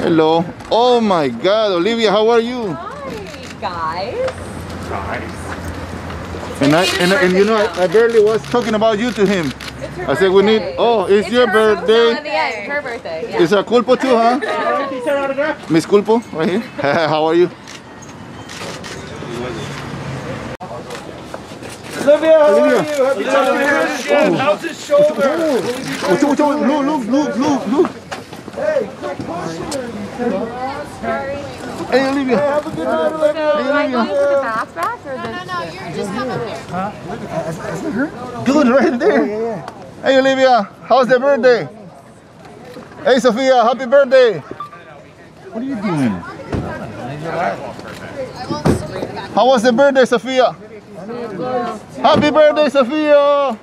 Hello. Oh my God, Olivia, how are you? Hi, guys. And you know, I barely was talking about you to him. I said we need. Oh, it's your birthday. Yeah, it's her birthday. Yeah. It's a Culpo too, huh? Miss Culpo, right here. How are you? Olivia, how Olivia. are you? Happy birthday. How's his shoulder? Look. Hey, quick question. Hey, Olivia. Have a good night, Olivia. Am I going to the bath or the... No, you're just coming here. Good, right there. Hey, Olivia. How's the birthday? Hey, Sophia. Happy birthday. What are you doing? How was the birthday, Sophia? Happy birthday, Sophia.